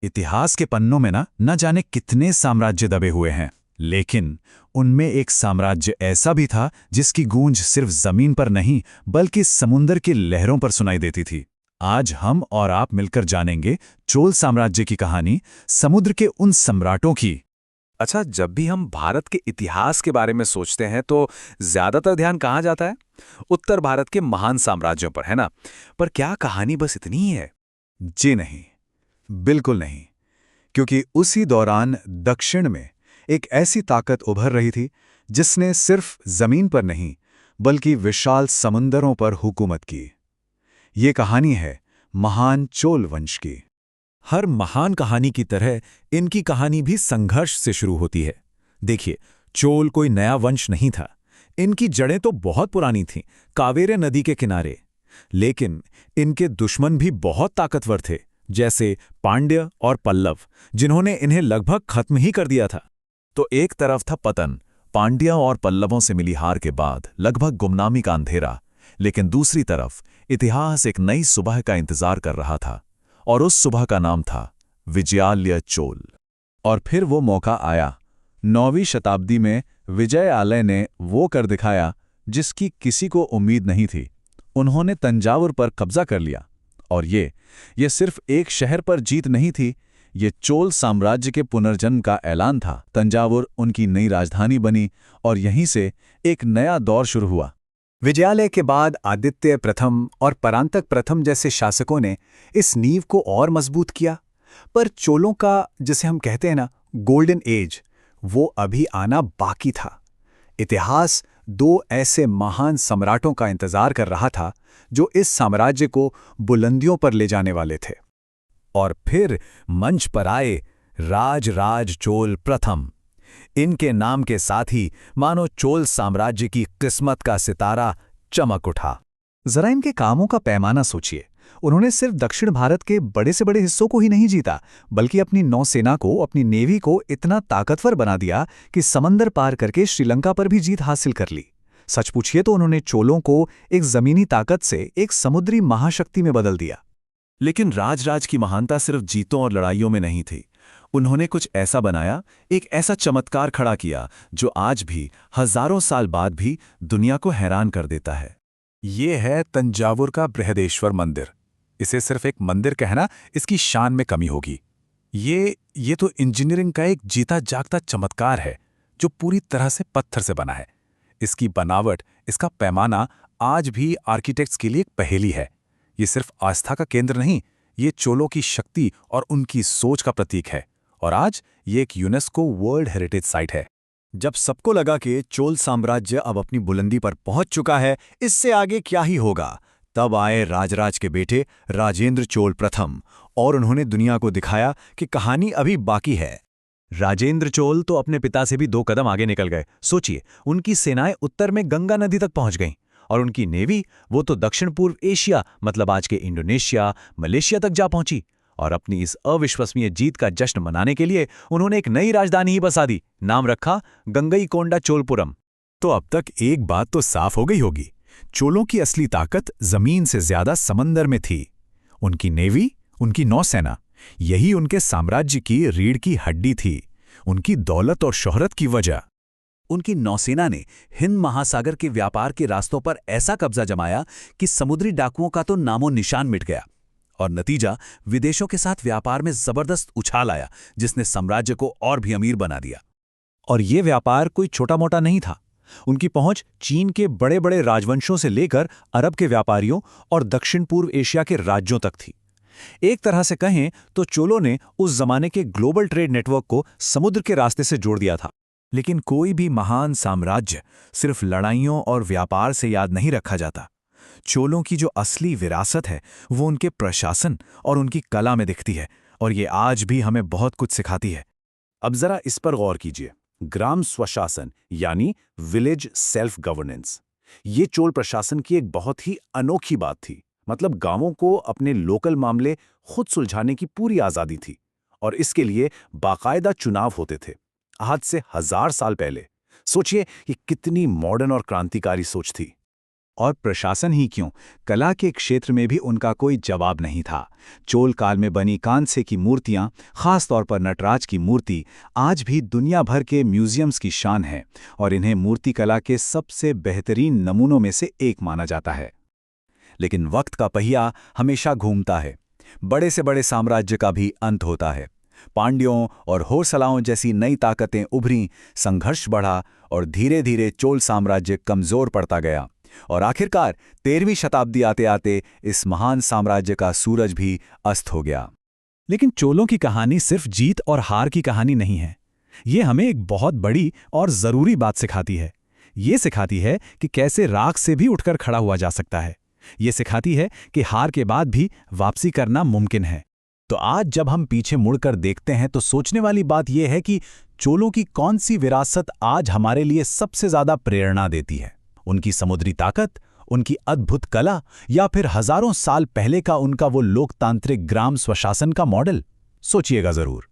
इतिहास के पन्नों में ना न जाने कितने साम्राज्य दबे हुए हैं, लेकिन उनमें एक साम्राज्य ऐसा भी था जिसकी गूंज सिर्फ जमीन पर नहीं बल्कि समुंदर की लहरों पर सुनाई देती थी। आज हम और आप मिलकर जानेंगे चोल साम्राज्य की कहानी, समुद्र के उन सम्राटों की। अच्छा, जब भी हम भारत के इतिहास के बारे में सोचते हैं तो ज्यादातर ध्यान कहाँ जाता है? उत्तर भारत के महान साम्राज्यों पर, है ना? पर क्या कहानी बस इतनी ही है? जी नहीं, बिल्कुल नहीं। क्योंकि उसी दौरान दक्षिण में एक ऐसी ताकत उभर रही थी जिसने सिर्फ जमीन पर नहीं बल्कि विशाल समुंदरों पर हुकूमत की। ये कहानी है महान चोल वंश की। हर महान कहानी की तरह इनकी कहानी भी संघर्ष से शुरू होती है। देखिए, चोल कोई नया वंश नहीं था। इनकी जड़ें तो बहुत पुरानी थीं, कावेरी नदी के किनारे। लेकिन इनके दुश्मन भी बहुत ताकतवर थे, जैसे पांड्य और पल्लव, जिन्होंने इन्हें लगभग खत्म ही कर दिया था। तो एक तरफ था पतन, पांड्या और पल्लवों से मिली हार के बाद लगभग गुमनामी का अंधेरा, लेकिन दूसरी तरफ इतिहास एक नई सुबह का इंतजार कर रहा था, और उस सुबह का नाम था विजयालय चोल। और फिर वो मौका आया। 9वीं शताब्दी में विजयालय ने वो कर दिखाया जिसकी किसी को उम्मीद नहीं थी। उन्होंने तंजावुर पर कब्जा कर लिया। और ये सिर्फ एक शहर पर जीत नहीं थी, ये चोल साम्राज्य के पुनर्जन्म का ऐलान था। तंजावुर उनकी नई राजधानी बनी और यहीं से एक नया दौर शुरू हुआ। विजयालय के बाद आदित्य प्रथम और परांतक प्रथम जैसे शासकों ने इस नींव को और मजबूत किया। पर चोलों का, जिसे हम कहते हैं ना, गोल्डन एज, वो अभी आना बाकी था। इतिहास दो ऐसे महान सम्राटों का इंतजार कर रहा था जो इस साम्राज्य को बुलंदियों पर ले जाने वाले थे। और फिर मंच पर आए राज चोल प्रथम। इनके नाम के साथ ही मानो चोल साम्राज्य की किस्मत का सितारा चमक उठा। जरा इनके कामों का पैमाना सोचिए। उन्होंने सिर्फ दक्षिण भारत के बड़े से बड़े हिस्सों को ही नहीं जीता, बल्कि अपनी नौसेना को, अपनी नेवी को इतना ताकतवर बना दिया कि समंदर पार करके श्रीलंका पर भी जीत हासिल कर ली। सच पूछिए तो उन्होंने चोलों को एक जमीनी ताकत से एक समुद्री महाशक्ति में बदल दिया। लेकिन राज की महानता सिर्फ जीतों और लड़ाइयों में नहीं थी। उन्होंने कुछ ऐसा बनाया, एक ऐसा चमत्कार खड़ा किया जो आज भी, हजारों साल बाद भी दुनिया को हैरान कर देता है। ये है तंजावुर का बृहदेश्वर मंदिर। इसे सिर्फ एक मंदिर कहना इसकी शान में कमी होगी। ये तो इंजीनियरिंग का एक जीता जागता चमत्कार है जो पूरी तरह से पत्थर से बना है। इसकी बनावट, इसका पैमाना आज भी आर्किटेक्ट्स के लिए एक पहेली है। ये सिर्फ आस्था का केंद्र नहीं, ये चोलों की शक्ति और उनकी सोच का प्रतीक है। और आज ये एक यूनेस्को वर्ल्ड हेरिटेज साइट है। जब सबको लगा कि चोल साम्राज्य अब अपनी बुलंदी पर पहुंच चुका है, इससे आगे क्या ही होगा, तब आए राजराज के बेटे राजेंद्र चोल प्रथम, और उन्होंने दुनिया को दिखाया कि कहानी अभी बाकी है। राजेंद्र चोल तो अपने पिता से भी 2 कदम आगे निकल गए। सोचिए, उनकी सेनाएं उत्तर में गंगा नदी तक पहुंच गईं, और उनकी नेवी, वो तो दक्षिण पूर्व एशिया, मतलब आज के इंडोनेशिया, मलेशिया तक जा पहुंची। और अपनी इस अविश्वसनीय जीत का जश्न मनाने के लिए उन्होंने एक नई राजधानी ही बसा दी। नाम रखा गंगईकोंडा चोलपुरम। तो अब तक एक बात तो साफ हो गई होगी, चोलों की असली ताकत जमीन से ज्यादा समंदर में थी। उनकी नेवी, उनकी नौसेना, यही उनके साम्राज्य की रीढ़ की हड्डी थी, उनकी दौलत और शोहरत की वजह। उनकी नौसेना ने हिंद महासागर के व्यापार के रास्तों पर ऐसा कब्जा जमाया कि समुद्री डाकुओं का तो नामो निशान मिट गया। और नतीजा, विदेशों के साथ व्यापार में जबरदस्त उछाल आया, जिसने साम्राज्य को और भी अमीर बना दिया। और ये व्यापार कोई छोटा मोटा नहीं था। उनकी पहुंच चीन के बड़े बड़े राजवंशों से लेकर अरब के व्यापारियों और दक्षिण पूर्व एशिया के राज्यों तक थी। एक तरह से कहें तो चोलों ने उस जमाने के ग्लोबल ट्रेड नेटवर्क को समुद्र के रास्ते से जोड़ दिया था। लेकिन कोई भी महान साम्राज्य सिर्फ लड़ाइयों और व्यापार से याद नहीं रखा जाता। चोलों की जो असली विरासत है वो उनके प्रशासन और उनकी कला में दिखती है, और ये आज भी हमें बहुत कुछ सिखाती है। अब जरा इस पर गौर कीजिए। ग्राम स्वशासन यानी विलेज सेल्फ गवर्नेंस, ये चोल प्रशासन की एक बहुत ही अनोखी बात थी। मतलब गांवों को अपने लोकल मामले खुद सुलझाने की पूरी आज़ादी थी, और इसके लिए बाकायदा चुनाव होते थे। आज से 1000 साल पहले सोचिए, ये कितनी मॉडर्न और क्रांतिकारी सोच थी। और प्रशासन ही क्यों, कला के क्षेत्र में भी उनका कोई जवाब नहीं था। चोल काल में बनी कांस्य की मूर्तियां, खास तौर पर नटराज की मूर्ति, आज भी दुनिया भर के म्यूजियम्स की शान है और इन्हें मूर्तिकला के सबसे बेहतरीन नमूनों में से एक माना जाता है। लेकिन वक्त का पहिया हमेशा घूमता है। बड़े से बड़े साम्राज्य का भी अंत होता है। पांड्यों और होयसलाओं जैसी नई ताकतें उभरीं, संघर्ष बढ़ा और धीरे धीरे चोल साम्राज्य कमजोर पड़ता गया और आखिरकार 13वीं शताब्दी आते आते इस महान साम्राज्य का सूरज भी अस्त हो गया। लेकिन चोलों की कहानी सिर्फ जीत और हार की कहानी नहीं है। ये हमें एक बहुत बड़ी और ज़रूरी बात सिखाती है। ये सिखाती है कि कैसे राख से भी उठकर खड़ा हुआ जा सकता है। ये सिखाती है कि हार के बाद भी वापसी करना मुमकिन है। तो आज जब हम पीछे मुड़कर देखते हैं तो सोचने वाली बात यह है कि चोलों की कौन सी विरासत आज हमारे लिए सबसे ज़्यादा प्रेरणा देती है? उनकी समुद्री ताकत, उनकी अद्भुत कला, या फिर हजारों साल पहले का उनका वो लोकतांत्रिक ग्राम स्वशासन का मॉडल? सोचिएगा ज़रूर।